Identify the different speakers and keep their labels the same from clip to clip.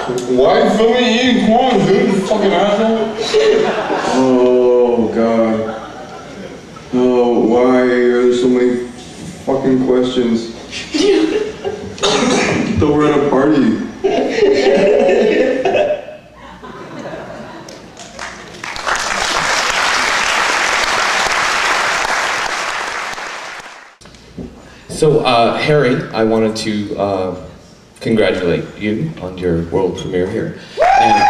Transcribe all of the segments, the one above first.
Speaker 1: Why filming Ian Kwon, dude? You fucking asshole. Oh, God. Oh, why are there so many fucking questions? Though we're at a party.
Speaker 2: So, Harry, I wanted to congratulate you on your world premiere here. And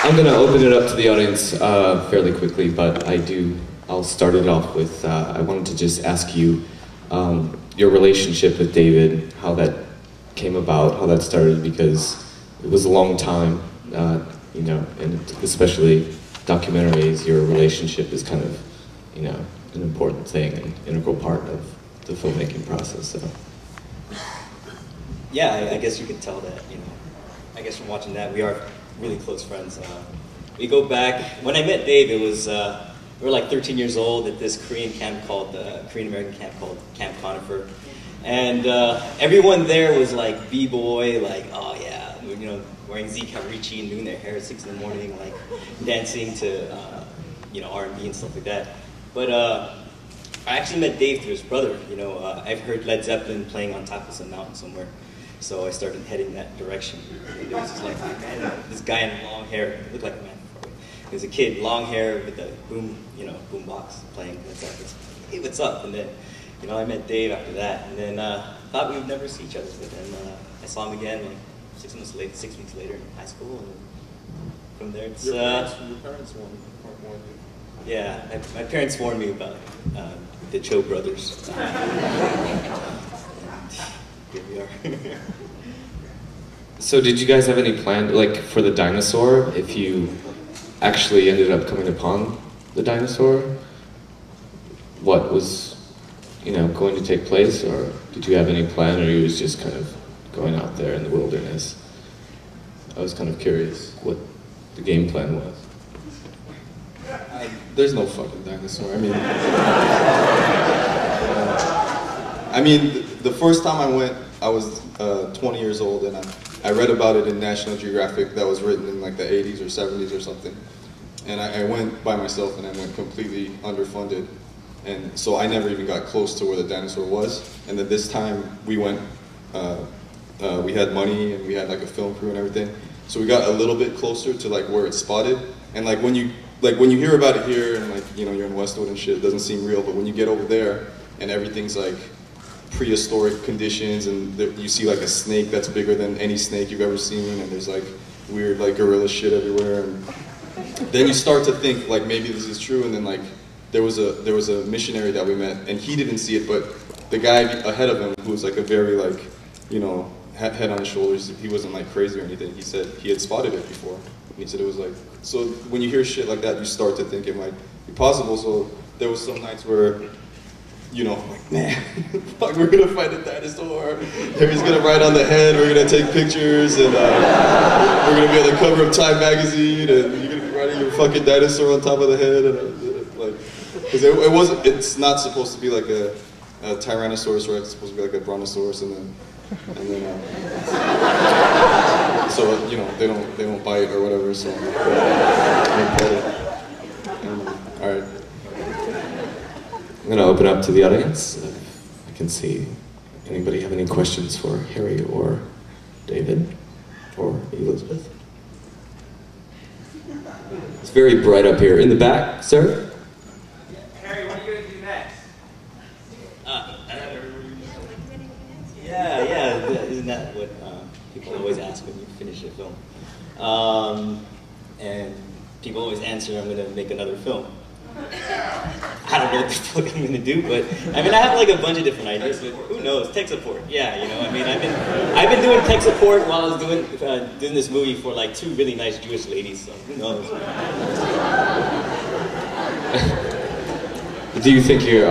Speaker 2: I'm going to open it up to the audience fairly quickly, but I'll start it off with, I wanted to just ask you your relationship with David, how that came about, how that started, because it was a long time. You know, and especially documentaries, your relationship is kind of, you know, an important thing, an integral part of the filmmaking process, so.
Speaker 3: Yeah, I guess you could tell that, you know, I guess from watching that, we are really close friends. We go back, when I met Dave, it was, we were like 13 years old at this Korean camp called, Korean-American camp called Camp Conifer. And everyone there was like B-boy, like, oh yeah, you know, wearing Z Kawarichi and doing their hair at 6 in the morning, like dancing to, you know, R&B and stuff like that. But I actually met Dave through his brother. You know, I've heard Led Zeppelin playing on top of some mountain somewhere, so I started heading that direction. And there was this, like, man, this guy in long hair, he looked like a man probably. He was a kid, long hair with the boom, you know, boom box playing Led Zeppelin. Hey, what's up? And then, you know, I met Dave after that, and then thought we would never see each other. But then I saw him again. Like, 6 weeks later in high school, and from there it's... Your parents warned you. Yeah, my parents warned me about the Choe brothers. Here we are.
Speaker 2: So did you guys have any plan, like, for the dinosaur, if you actually ended up coming upon the dinosaur? What was, you know, going to take place, or did you have any plan, or you was just kind of going out there in the wilderness? I was kind of curious what the game plan was.
Speaker 1: There's no fucking dinosaur. I mean, the first time I went, I was 20 years old, and I read about it in National Geographic that was written in like the 80s or 70s or something. And I went by myself, and I went completely underfunded. And so I never even got close to where the dinosaur was. And then this time we went, we had money and we had like a film crew and everything. So we got a little bit closer to like where it's spotted. And like when you hear about it here and like, you know, you're in Westwood and shit, it doesn't seem real. But when you get over there and everything's like prehistoric conditions, and you see like a snake that's bigger than any snake you've ever seen, and there's like weird like gorilla shit everywhere, and then you start to think like maybe this is true. And then like there was a missionary that we met, and he didn't see it, but the guy ahead of him, who was like a very like, you know, head on his shoulders, he wasn't like crazy or anything, he said he had spotted it before. And he said it was like, so when you hear shit like that, you start to think it might be possible. So there was some nights where, you know, like, man, fuck, we're gonna fight a dinosaur. Harry's gonna ride on the head, we're gonna take pictures, and we're gonna be on the cover of Time magazine, and you're gonna be riding your fucking dinosaur on top of the head, and like, because it's not supposed to be like a Tyrannosaurus Rex, it's supposed to be like a Brontosaurus, and then so you know they don't bite or whatever, so all right.
Speaker 2: I'm gonna open up to the audience. I can see anybody have any questions for Harry or David or Elizabeth. It's very bright up here in the back, sir.
Speaker 4: Harry, what are you gonna do next?
Speaker 3: Yeah, isn't that what people always ask when you finish a film? And people always answer, I'm going to make another film. I don't know what the fuck I'm going to do, but I mean, I have like a bunch of different ideas, but who knows? Tech support, yeah, you know, I mean, I've been doing tech support while I was doing this movie for like 2 really nice Jewish ladies, so who knows?
Speaker 2: Do you think you're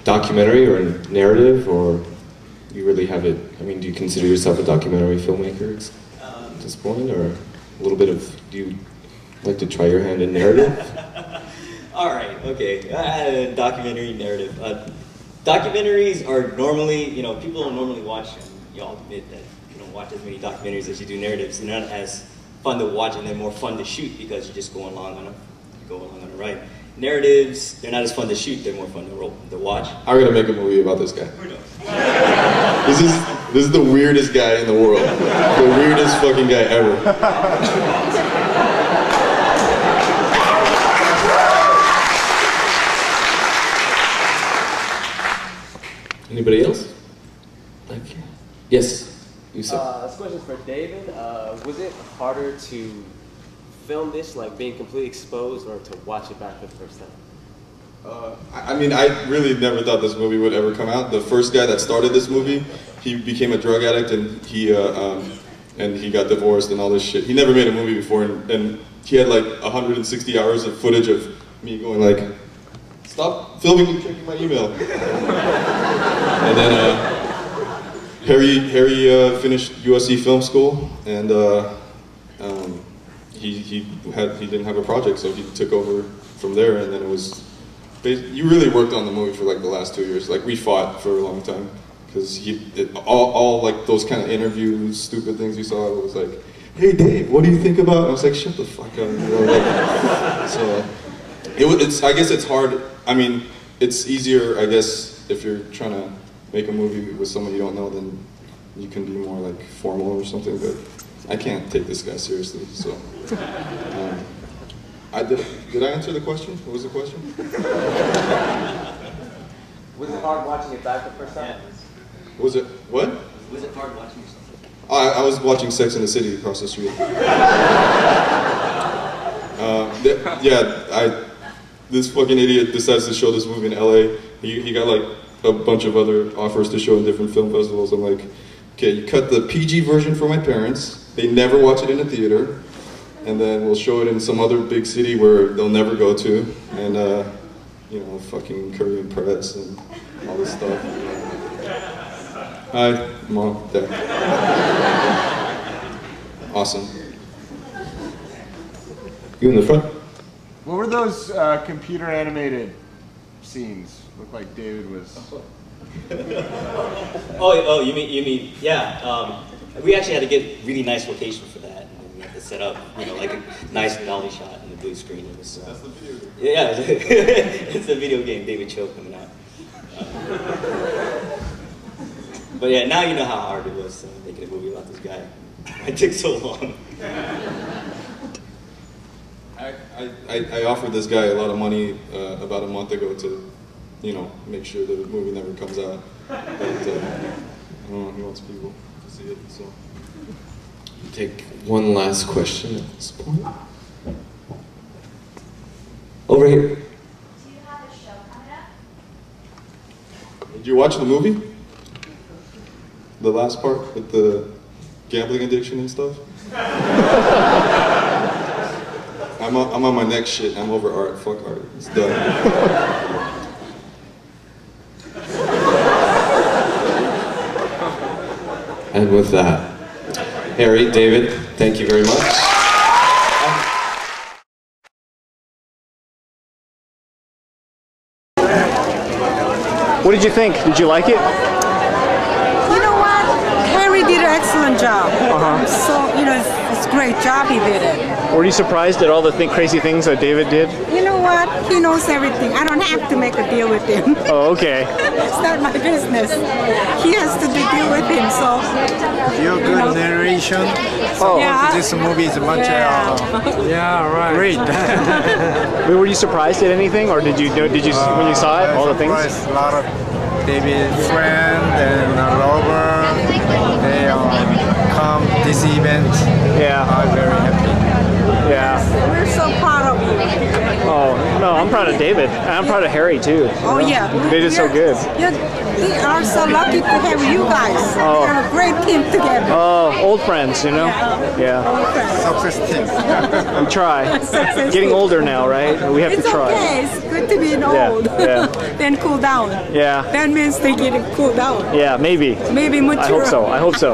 Speaker 2: documentary or narrative, or you really have it? I mean, do you consider yourself a documentary filmmaker at this point, or a little bit of? Do you like to try your hand in narrative?
Speaker 3: All right, okay. Documentary narrative. Documentaries are normally, people don't normally watch, and y'all admit that you don't watch as many documentaries as you do narratives. They're not as fun to watch, and they're more fun to shoot because you're just going along on a ride. Narratives, they're not as fun to shoot, they're more fun to watch.
Speaker 1: I'm gonna make a movie about this guy. This is the weirdest guy in the world. The weirdest fucking guy ever.
Speaker 2: Anybody else? Okay. Yes, you said.
Speaker 5: This question's for David. Was it harder to film this, like being completely exposed, or to watch it back for the first time?
Speaker 1: I mean, I really never thought this movie would ever come out. The first guy that started this movie, he became a drug addict, and he got divorced and all this shit. He never made a movie before, and he had like 160 hours of footage of me going like, "Stop filming and checking my email." And then Harry finished USC Film School, and he didn't have a project, so he took over from there, and then it was. You really worked on the movie for like the last 2 years. Like we fought for a long time because all like those kind of interviews, stupid things you saw. It was like, "Hey Dave, what do you think about?" I was like, "Shut the fuck up." So I guess it's hard. I mean, it's easier, I guess, if you're trying to make a movie with someone you don't know, then you can be more like formal or something. But I can't take this guy seriously, so. Did I answer the question? What was the question?
Speaker 5: Was it hard watching it back the first time?
Speaker 3: Yeah.
Speaker 1: Was it what?
Speaker 3: Was it hard watching yourself?
Speaker 1: I was watching Sex and the City across the street. This fucking idiot decides to show this movie in LA. He got like a bunch of other offers to show in different film festivals. I'm like, okay, you cut the PG version for my parents. They never watch it in a theater. And then we'll show it in some other big city where they'll never go to. And, fucking Korean press and all this stuff. Hi, Mom, Dad. Awesome. You in the front?
Speaker 6: What were those computer animated scenes? Looked like David was.
Speaker 3: Oh, you mean, yeah. We actually had to get really nice location for that. And we had to set up, like a nice dolly shot in the blue screen. It was, that's the video game. Yeah, it's the video game, David Choe coming out. But yeah, now you know how hard it was making a movie about this guy. It took so long.
Speaker 1: I offered this guy a lot of money about a month ago to, make sure the movie never comes out. But I don't know, he wants people to see it, so.
Speaker 2: We'll take one last question at this point. Over here.
Speaker 7: Do you have a show coming up?
Speaker 1: Did you watch the movie? The last part with the gambling addiction and stuff? I'm on my next shit. I'm over art. Fuck art. It's done.
Speaker 2: And with that, Harry, David, thank you very much.
Speaker 6: What did you think? Did you like it?
Speaker 8: You know what? Harry did an excellent job. So, it's a great job he did it.
Speaker 6: Were you surprised at all the crazy things that David did?
Speaker 8: You know what? He knows everything. I don't have to make a deal with him.
Speaker 6: Oh, okay.
Speaker 8: It's not my business. He has to deal with him, so.
Speaker 9: Your good narration.
Speaker 6: Oh,
Speaker 8: yeah.
Speaker 9: This movie is much great.
Speaker 6: Were you surprised at anything, or did you when you saw it, all the things?
Speaker 9: A lot of David's friend and Robert. They come this event.
Speaker 6: Yeah.
Speaker 9: I'm very happy.
Speaker 8: Yeah. We're so proud of you.
Speaker 6: Oh, no, I'm proud of David. I'm proud of Harry, too.
Speaker 8: Oh, yeah.
Speaker 6: They did so good.
Speaker 8: We are so lucky to have you guys.
Speaker 6: Oh.
Speaker 8: You're a great team together.
Speaker 6: Oh, old friends, Yeah.
Speaker 8: Old friends.
Speaker 9: Success team.
Speaker 6: We try.
Speaker 8: Success
Speaker 6: Getting
Speaker 8: team.
Speaker 6: older now, right? We have
Speaker 8: It's
Speaker 6: to try.
Speaker 8: okay. It's good to be old.
Speaker 6: Yeah.
Speaker 8: Then cool down.
Speaker 6: Yeah.
Speaker 8: That means they get cool down.
Speaker 6: Yeah, maybe.
Speaker 8: Maybe mature.
Speaker 6: I hope so.